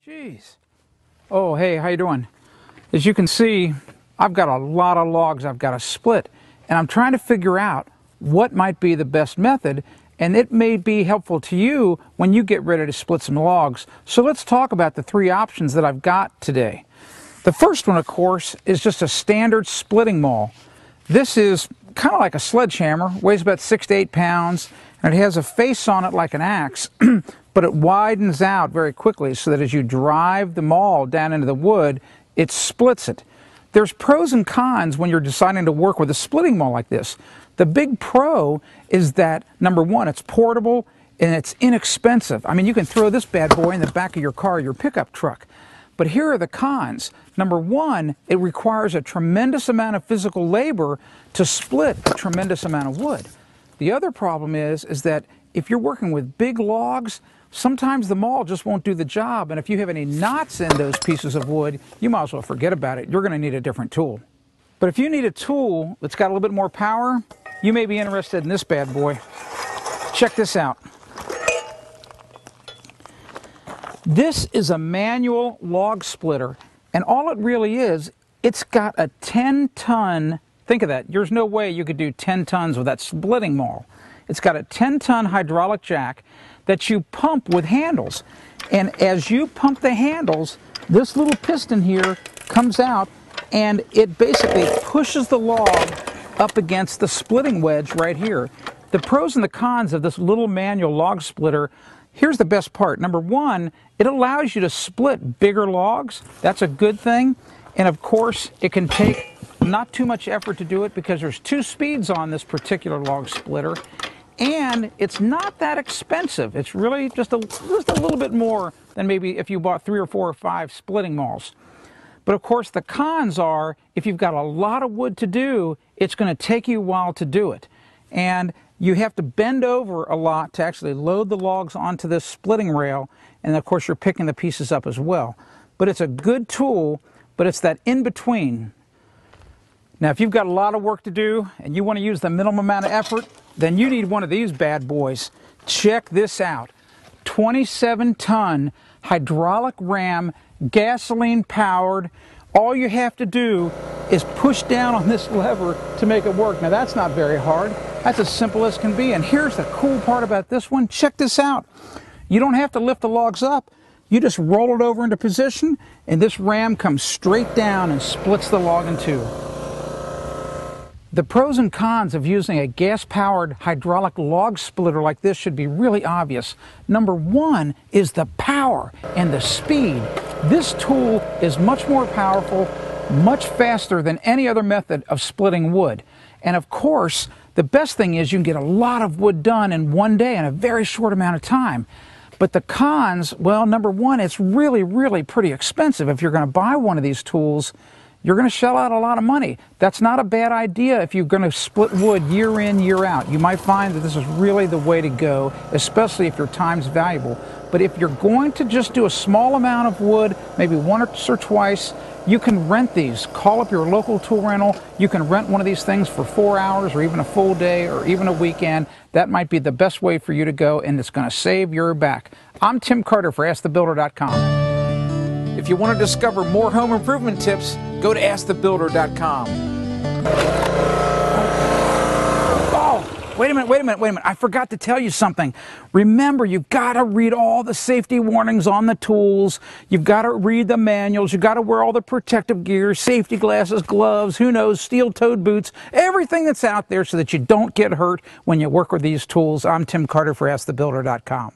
Jeez. Oh, hey, how you doing? As you can see, I've got a lot of logs I've got to split, and I'm trying to figure out what might be the best method, and it may be helpful to you when you get ready to split some logs. So let's talk about the three options that I've got today. The first one, of course, is just a standard splitting maul. This is kind of like a sledgehammer, weighs about 6 to 8 pounds, and it has a face on it like an axe, but it widens out very quickly so that as you drive the maul down into the wood, it splits it. There's pros and cons when you're deciding to work with a splitting maul like this. The big pro is that, number one, it's portable and it's inexpensive. I mean, you can throw this bad boy in the back of your car, your pickup truck. But here are the cons. Number one, it requires a tremendous amount of physical labor to split a tremendous amount of wood. The other problem is that if you're working with big logs, sometimes the maul just won't do the job, and if you have any knots in those pieces of wood, you might as well forget about it. You're going to need a different tool. But if you need a tool that's got a little bit more power, you may be interested in this bad boy. Check this out. This is a manual log splitter, and all it really is, it's got a 10-ton, think of that, there's no way you could do 10 tons with that splitting maul. It's got a 10-ton hydraulic jack that you pump with handles. And as you pump the handles, this little piston here comes out and it basically pushes the log up against the splitting wedge right here. The pros and the cons of this little manual log splitter, here's the best part. Number one, it allows you to split bigger logs. That's a good thing. And of course, it can take not too much effort to do it because there's 2 speeds on this particular log splitter. And it's not that expensive. It's really just a little bit more than maybe if you bought 3 or 4 or 5 splitting mauls. But of course, the cons are, if you've got a lot of wood to do, it's going to take you a while to do it. And you have to bend over a lot to actually load the logs onto this splitting rail. And of course, you're picking the pieces up as well. But it's a good tool, but it's that in-between. Now, if you've got a lot of work to do and you want to use the minimum amount of effort, then you need one of these bad boys. Check this out. 27-ton hydraulic ram, gasoline powered. All you have to do is push down on this lever to make it work. Now, that's not very hard. That's as simple as can be. And here's the cool part about this one. Check this out. You don't have to lift the logs up. You just roll it over into position, and this ram comes straight down and splits the log in two. The pros and cons of using a gas-powered hydraulic log splitter like this should be really obvious. Number one is the power and the speed. This tool is much more powerful, much faster than any other method of splitting wood. And of course, the best thing is you can get a lot of wood done in one day in a very short amount of time. But the cons, well, number one, it's really pretty expensive. If you're going to buy one of these tools, you're going to shell out a lot of money. That's not a bad idea if you're going to split wood year in, year out. You might find that this is really the way to go, especially if your time's valuable. But if you're going to just do a small amount of wood, maybe once or twice, you can rent these. Call up your local tool rental. You can rent one of these things for 4 hours or even a full day or even a weekend. That might be the best way for you to go, and it's going to save your back. I'm Tim Carter for AskTheBuilder.com. If you want to discover more home improvement tips, go to AskTheBuilder.com. Oh, wait a minute. I forgot to tell you something. Remember, you've got to read all the safety warnings on the tools. You've got to read the manuals. You've got to wear all the protective gear, safety glasses, gloves, who knows, steel-toed boots, everything that's out there so that you don't get hurt when you work with these tools. I'm Tim Carter for AskTheBuilder.com.